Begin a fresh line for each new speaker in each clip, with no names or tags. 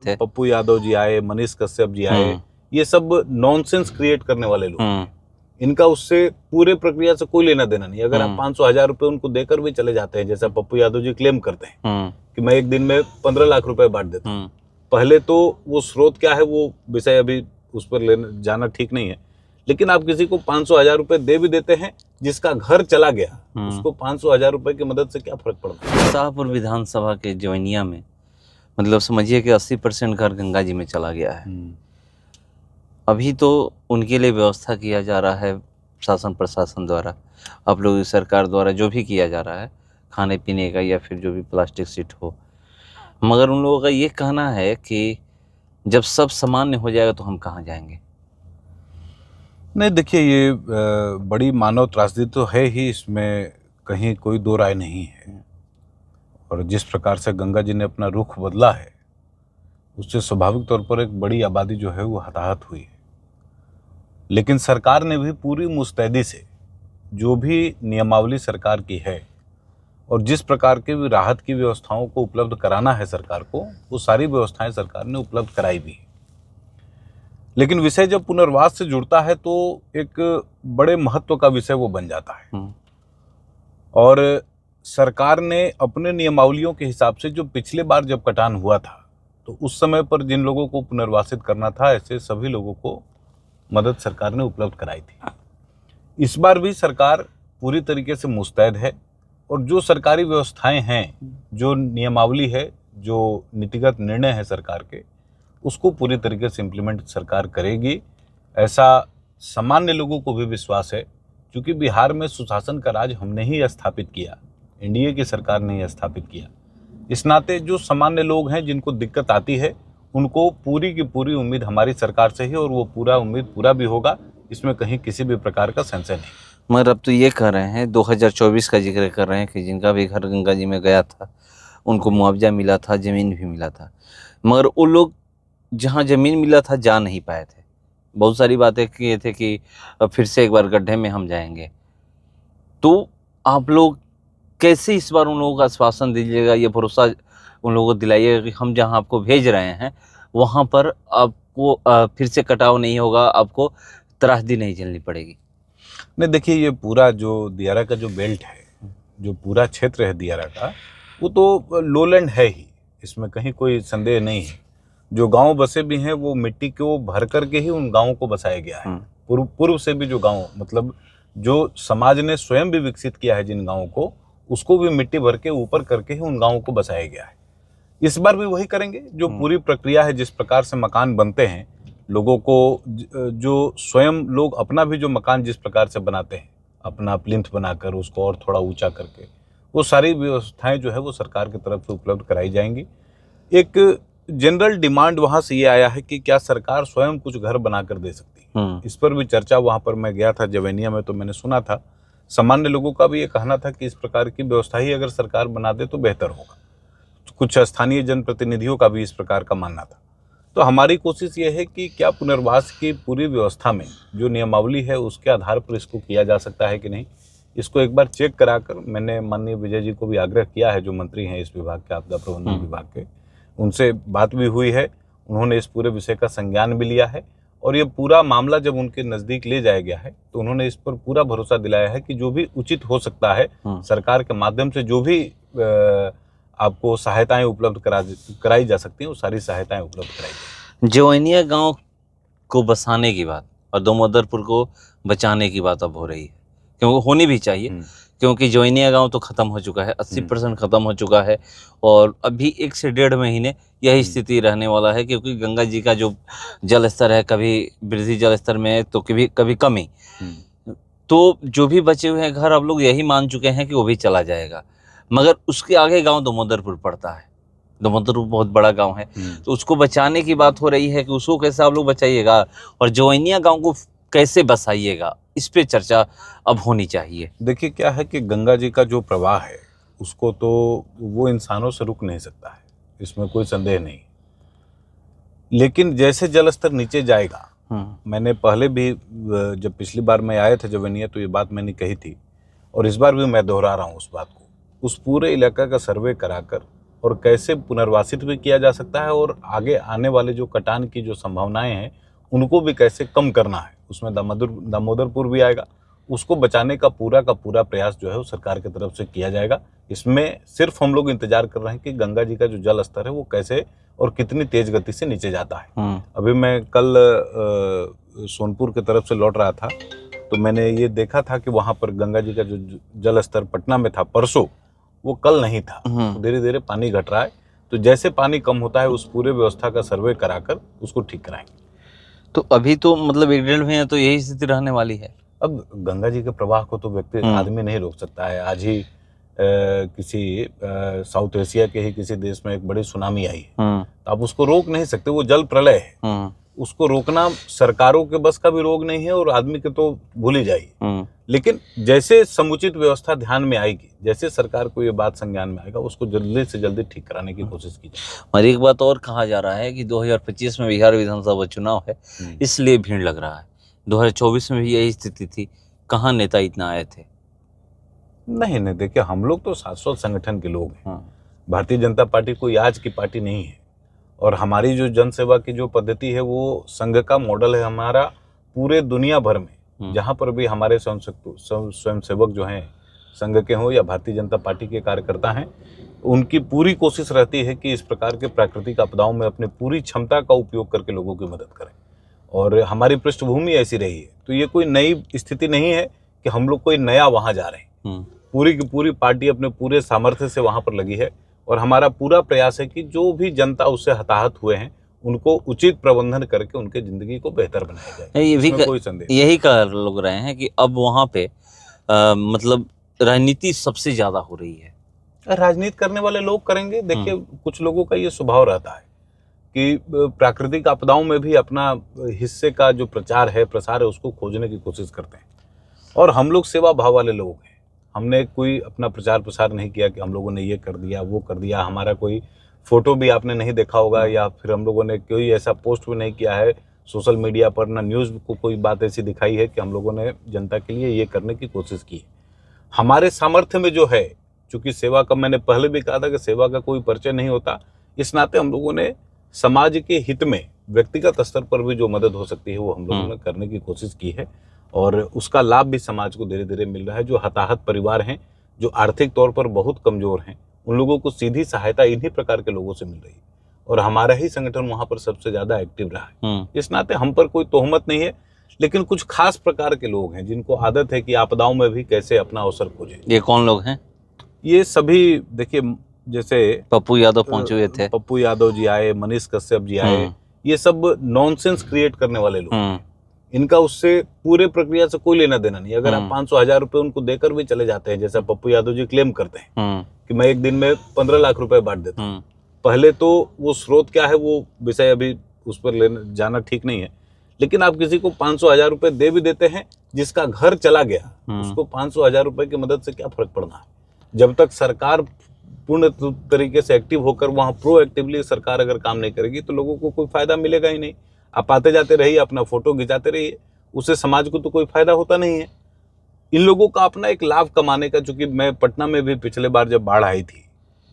थे।
पप्पू यादव जी आए, मनीष कश्यप जी आए, ये सब नॉनसेंस क्रिएट करने वाले लोग। इनका उससे पूरे प्रक्रिया से कोई लेना देना नहीं। अगर आप 500,000 रुपए उनको देकर भी चले जाते हैं, जैसा पप्पू यादव जी क्लेम करते हैं कि मैं एक दिन में 15 लाख रुपए बांट देता हूँ, पहले तो वो स्रोत क्या है वो विषय अभी उस पर जाना ठीक नहीं है, लेकिन आप किसी को 500,000 रुपए दे भी देते हैं, जिसका घर चला गया, उसको 500,000 रुपए की मदद से क्या फर्क पड़ता है।
शाहपुर विधानसभा के जवनिया में मतलब समझिए कि 80% घर गंगा जी में चला गया है। अभी तो उनके लिए व्यवस्था किया जा रहा है शासन प्रशासन द्वारा, आप लोगों की सरकार द्वारा जो भी किया जा रहा है, खाने पीने का या फिर जो भी प्लास्टिक सीट हो, मगर उन लोगों का ये कहना है कि जब सब सामान्य हो जाएगा तो हम कहाँ जाएंगे।
नहीं, देखिए ये बड़ी मानव त्रासदी तो है ही, इसमें कहीं कोई दो राय नहीं है। और जिस प्रकार से गंगा जी ने अपना रुख बदला है, उससे स्वाभाविक तौर पर एक बड़ी आबादी जो है वो हताहत हुई है। लेकिन सरकार ने भी पूरी मुस्तैदी से जो भी नियमावली सरकार की है और जिस प्रकार के भी राहत की व्यवस्थाओं को उपलब्ध कराना है सरकार को, वो सारी व्यवस्थाएं सरकार ने उपलब्ध कराई भी है। लेकिन विषय जब पुनर्वास से जुड़ता है तो एक बड़े महत्व का विषय वो बन जाता है। और सरकार ने अपने नियमावलियों के हिसाब से जो पिछले बार जब कटान हुआ था, तो उस समय पर जिन लोगों को पुनर्वासित करना था, ऐसे सभी लोगों को मदद सरकार ने उपलब्ध कराई थी। इस बार भी सरकार पूरी तरीके से मुस्तैद है और जो सरकारी व्यवस्थाएं हैं, जो नियमावली है, जो नीतिगत निर्णय है सरकार के, उसको पूरी तरीके से इम्प्लीमेंट सरकार करेगी, ऐसा सामान्य लोगों को भी विश्वास है। क्योंकि बिहार में सुशासन का राज हमने ही स्थापित किया, एनडीए की सरकार ने ही स्थापित किया। इस नाते जो सामान्य लोग हैं जिनको दिक्कत आती है, उनको पूरी की पूरी उम्मीद हमारी सरकार से ही, और वो पूरा उम्मीद पूरा भी होगा, इसमें कहीं किसी भी प्रकार का संशय नहीं।
मगर अब तो ये कह रहे हैं 2024 का जिक्र कर रहे हैं कि जिनका भी घर गंगा जी में गया था उनको मुआवजा मिला था, ज़मीन भी मिला था, मगर वो लोग जहाँ ज़मीन मिला था जा नहीं पाए थे। बहुत सारी बातें किए थे कि फिर से एक बार गड्ढे में हम जाएंगे। तो आप लोग कैसे इस बार उन लोगों का आश्वासन दीजिएगा, ये भरोसा उन लोगों को दिलाइएगा कि हम जहाँ आपको भेज रहे हैं वहाँ पर आपको फिर से कटाव नहीं होगा, आपको त्रासदी नहीं झेलनी पड़ेगी।
नहीं, देखिए ये पूरा जो दियारा का जो बेल्ट है, जो पूरा क्षेत्र है दियारा का, वो तो लोलैंड है ही, इसमें कहीं कोई संदेह नहीं है। जो गांव बसे भी हैं वो मिट्टी को भर करके ही उन गांवों को बसाया गया है। पूर्व से भी जो गांव, मतलब जो समाज ने स्वयं भी विकसित किया है जिन गांवों को, उसको भी मिट्टी भर के ऊपर करके ही उन गांवों को बसाया गया है। इस बार भी वही करेंगे। जो पूरी प्रक्रिया है, जिस प्रकार से मकान बनते हैं, लोगों को जो स्वयं लोग अपना भी जो मकान जिस प्रकार से बनाते हैं, अपना प्लिंथ बनाकर उसको और थोड़ा ऊंचा करके, वो सारी व्यवस्थाएं जो है वो सरकार की तरफ से उपलब्ध कराई जाएंगी। एक जनरल डिमांड वहां से ये आया है कि क्या सरकार स्वयं कुछ घर बनाकर दे सकती है। इस पर भी चर्चा, वहां पर मैं गया था जवेनिया में, तो मैंने सुना था सामान्य लोगों का भी ये कहना था कि इस प्रकार की व्यवस्था ही अगर सरकार बना दे तो बेहतर होगा। कुछ स्थानीय जनप्रतिनिधियों का भी इस प्रकार का मानना था। तो हमारी कोशिश ये है कि क्या पुनर्वास की पूरी व्यवस्था में जो नियमावली है उसके आधार पर इसको किया जा सकता है कि नहीं, इसको एक बार चेक कराकर मैंने माननीय विजय जी को भी आग्रह किया है, जो मंत्री हैं इस विभाग के, आपदा प्रबंधन विभाग के, उनसे बात भी हुई है। उन्होंने इस पूरे विषय का संज्ञान भी लिया है और ये पूरा मामला जब उनके नज़दीक ले जाया गया है तो उन्होंने इस पर पूरा भरोसा दिलाया है कि जो भी उचित हो सकता है सरकार के माध्यम से, जो भी आपको सहायताएं उपलब्ध कराई जा सकती हैं, वो सारी सहायताएं उपलब्ध कराई जाएंगी।
जवैनिया गांव को बसाने की बात और दामोदरपुर को बचाने की बात अब हो रही है, क्योंकि होनी भी चाहिए, क्योंकि जवैनिया गांव तो ख़त्म हो चुका है, 80% ख़त्म हो चुका है और अभी 1 से 1.5 महीने यही स्थिति रहने वाला है। क्योंकि गंगा जी का जो जल स्तर है, कभी वृद्धि जल स्तर में तो कभी कमी, तो जो भी बचे हुए हैं घर अब लोग यही मान चुके हैं कि वो भी चला जाएगा। मगर उसके आगे गांव दामोदरपुर पड़ता है, दामोदरपुर बहुत बड़ा गांव है, तो उसको बचाने की बात हो रही है कि उसको कैसे आप लोग बचाइएगा और जवैनिया गांव को कैसे बसाइएगा, इस पे चर्चा अब होनी चाहिए।
देखिए क्या है कि गंगा जी का जो प्रवाह है उसको तो वो इंसानों से रुक नहीं सकता है, इसमें कोई संदेह नहीं। लेकिन जैसे जल स्तर नीचे जाएगा, मैंने पहले भी जब पिछली बार मैं आया था जवैनिया तो ये बात मैंने कही थी और इस बार भी मैं दोहरा रहा हूँ उस बात को। उस पूरे इलाका का सर्वे कराकर और कैसे पुनर्वासित भी किया जा सकता है और आगे आने वाले जो कटान की जो संभावनाएं हैं उनको भी कैसे कम करना है, उसमें दामोदरपुर भी आएगा। उसको बचाने का पूरा प्रयास जो है वो सरकार की तरफ से किया जाएगा। इसमें सिर्फ हम लोग इंतजार कर रहे हैं कि गंगा जी का जो जल स्तर है वो कैसे और कितनी तेज गति से नीचे जाता है। अभी मैं कल सोनपुर की तरफ से लौट रहा था तो मैंने ये देखा था कि वहाँ पर गंगा जी का जो जल स्तर पटना में था परसों, वो कल नहीं था। धीरे धीरे पानी घट रहा है, तो जैसे पानी कम होता है उस पूरे व्यवस्था का सर्वे कराकर उसको ठीक कराएंगे।
तो अभी तो मतलब 1-1.5 महीने तो यही स्थिति रहने वाली है।
अब गंगा जी के प्रवाह को तो व्यक्ति आदमी नहीं रोक सकता है। आज ही किसी साउथ एशिया के ही किसी देश में एक बड़ी सुनामी आई है, तो आप उसको रोक नहीं सकते, वो जल प्रलय है। उसको रोकना सरकारों के बस का भी रोग नहीं है और आदमी के तो भूल ही जाइए। लेकिन जैसे समुचित व्यवस्था ध्यान में आएगी, जैसे सरकार को ये बात संज्ञान में आएगा, उसको जल्दी से जल्दी ठीक कराने की कोशिश की जाए।
और एक बात और कहा जा रहा है कि 2025 में बिहार विधानसभा चुनाव है, इसलिए भीड़ लग रहा है। 2024 में भी यही स्थिति थी, कहाँ नेता इतना आए थे?
नहीं, देखिए हम लोग तो शाश्वत संगठन के लोग हैं। भारतीय जनता पार्टी कोई आज की पार्टी नहीं है और हमारी जो जनसेवा की जो पद्धति है वो संघ का मॉडल है हमारा। पूरे दुनिया भर में जहां पर भी हमारे स्वयंसेवक जो हैं संघ के हों या भारतीय जनता पार्टी के कार्यकर्ता हैं, उनकी पूरी कोशिश रहती है कि इस प्रकार के प्राकृतिक आपदाओं में अपनी पूरी क्षमता का उपयोग करके लोगों की मदद करें। और हमारी पृष्ठभूमि ऐसी रही है, तो ये कोई नई स्थिति नहीं है कि हम लोग कोई नया वहां जा रहे हैं। पूरी की पूरी पार्टी अपने पूरे सामर्थ्य से वहां पर लगी है और हमारा पूरा प्रयास है कि जो भी जनता उससे हताहत हुए हैं उनको उचित प्रबंधन करके उनके जिंदगी को बेहतर बनाया जाए।
ये भी
कोई संदेह
यही कह लोग रहे हैं कि अब वहाँ पे मतलब राजनीति सबसे ज्यादा हो रही है।
राजनीति करने वाले लोग करेंगे। देखिए कुछ लोगों का ये स्वभाव रहता है कि प्राकृतिक आपदाओं में भी अपना हिस्से का जो प्रचार है प्रसार है उसको खोजने की कोशिश करते हैं। और हम लोग सेवा भाव वाले लोग हैं। हमने कोई अपना प्रचार प्रसार नहीं किया कि हम लोगों ने ये कर दिया वो कर दिया। हमारा कोई फोटो भी आपने नहीं देखा होगा या फिर हम लोगों ने कोई ऐसा पोस्ट भी नहीं किया है सोशल मीडिया पर, ना न्यूज़ को कोई बात ऐसी दिखाई है कि हम लोगों ने जनता के लिए ये करने की कोशिश की। हमारे सामर्थ्य में जो है, चूँकि सेवा का मैंने पहले भी कहा था कि सेवा का कोई परिचय नहीं होता, इस नाते हम लोगों ने समाज के हित में व्यक्तिगत स्तर पर भी जो मदद हो सकती है वो हम लोगों ने करने की कोशिश की है और उसका लाभ भी समाज को धीरे धीरे मिल रहा है। जो हताहत परिवार हैं, जो आर्थिक तौर पर बहुत कमजोर हैं, उन लोगों को सीधी सहायता इन्हीं प्रकार के लोगों से मिल रही है और हमारा ही संगठन वहां पर सबसे ज्यादा एक्टिव रहा है। इस नाते हम पर कोई तोहमत नहीं है, लेकिन कुछ खास प्रकार के लोग हैं जिनको आदत है कि आपदाओं में भी कैसे अपना अवसर खोजें।
ये कौन लोग हैं? ये
सभी देखिए, जैसे
पप्पू यादव पहुंचे हुए थे,
पप्पू यादव जी आए, मनीष कश्यप जी आए, ये सब नॉनसेंस क्रिएट करने वाले लोग। इनका उससे पूरे प्रक्रिया से कोई लेना देना नहीं। अगर आप 500,000 रुपए उनको देकर भी चले जाते हैं, जैसा पप्पू यादव जी क्लेम करते हैं कि मैं एक दिन में 15 लाख रुपए बांट देता हूँ, पहले तो वो स्रोत क्या है वो विषय अभी उस पर जाना ठीक नहीं है, लेकिन आप किसी को 500,000 रुपए दे भी देते हैं, जिसका घर चला गया उसको 500,000 रुपए की मदद से क्या फर्क पड़ना है। जब तक सरकार पूर्ण तरीके से एक्टिव होकर वहां प्रोएक्टिवली सरकार अगर काम नहीं करेगी तो लोगों को कोई फायदा मिलेगा ही नहीं। आप आते जाते रहिए, अपना फोटो खिंचाते रहिए, उससे समाज को तो कोई फायदा होता नहीं है। इन लोगों का अपना एक लाभ कमाने का, चूंकि मैं पटना में भी पिछले बार जब बाढ़ आई थी,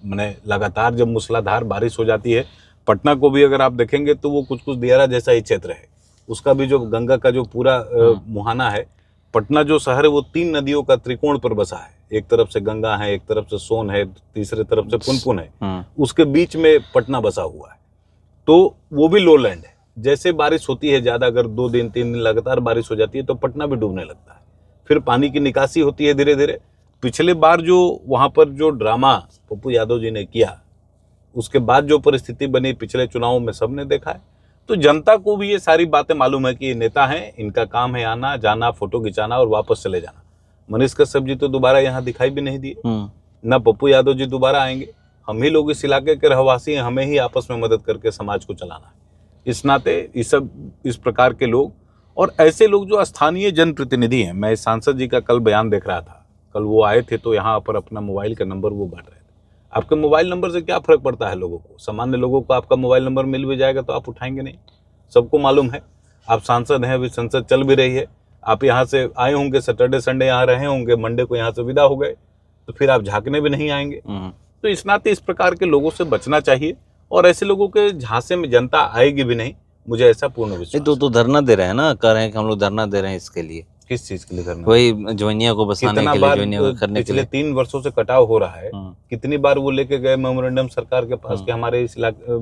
मैंने लगातार जब मूसलाधार बारिश हो जाती है, पटना को भी अगर आप देखेंगे तो वो कुछ दियारा जैसा ही क्षेत्र है। उसका भी जो गंगा का जो पूरा मुहाना है, पटना जो शहर है वो 3 नदियों का त्रिकोण पर बसा है। एक तरफ से गंगा है, एक तरफ से सोन है, तीसरे तरफ से पुनपुन है, उसके बीच में पटना बसा हुआ है। तो वो भी लो लैंड है। जैसे बारिश होती है ज्यादा, अगर 2 दिन 3 दिन लगातार बारिश हो जाती है तो पटना भी डूबने लगता है। फिर पानी की निकासी होती है धीरे धीरे। पिछले बार जो वहां पर जो ड्रामा पप्पू यादव जी ने किया, उसके बाद जो परिस्थिति बनी पिछले चुनावों में सबने देखा है। तो जनता को भी ये सारी बातें मालूम है कि ये नेता हैं, इनका काम है आना जाना, फोटो खिंचाना और वापस चले जाना। मनीष कश्यप जी तो दोबारा यहाँ दिखाई भी नहीं दिए, ना पप्पू यादव जी दोबारा आएंगे। हम ही लोग इस इलाके के रहवासी हैं, हमें ही आपस में मदद करके समाज को चलाना है। इस नाते इस प्रकार के लोग और ऐसे लोग जो स्थानीय जनप्रतिनिधि हैं। मैं सांसद जी का कल बयान देख रहा था, कल वो आए थे तो यहाँ पर अपना मोबाइल का नंबर वो बांट रहे थे। आपके मोबाइल नंबर से क्या फर्क पड़ता है लोगों को? सामान्य लोगों को आपका मोबाइल नंबर मिल भी जाएगा तो आप उठाएंगे नहीं। सबको मालूम है आप सांसद हैं, अभी संसद चल भी रही है, आप यहाँ से आए होंगे, सैटरडे संडे यहाँ रहे होंगे, मंडे को यहाँ से विदा हो गए, तो फिर आप झांकने भी नहीं आएंगे। तो इस नाते इस प्रकार के लोगों से बचना चाहिए और ऐसे लोगों के झांसे में जनता आएगी भी नहीं, मुझे ऐसा पूर्ण
नहीं
विश्वास
तो धरना दे रहे हैं ना, कह रहे हैं कि हम लोग धरना दे रहे हैं इसके लिए।
किस चीज के लिए धरना?
वही जोइनिया को बसाने
कितना
के लिए,
बार
जोइनिया को करने के
पिछले
लिए।
3 वर्षों से कटाव हो रहा है, कितनी बार वो लेके गए मेमोरेंडम सरकार के पास कि हमारे इस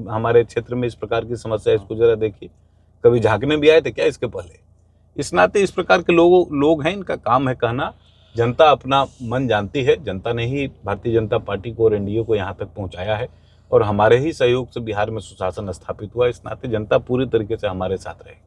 हमारे क्षेत्र में इस प्रकार की समस्या है, इसको जरा देखिए। कभी झांकने भी आए थे क्या इसके पहले? इस नाते इस प्रकार के लोग हैं, इनका काम है कहना। जनता अपना मन जानती है, जनता ने ही भारतीय जनता पार्टी को और एनडीए को यहाँ तक पहुँचाया है और हमारे ही सहयोग से बिहार में सुशासन स्थापित हुआ। इस नाते जनता पूरी तरीके से हमारे साथ रहेगी।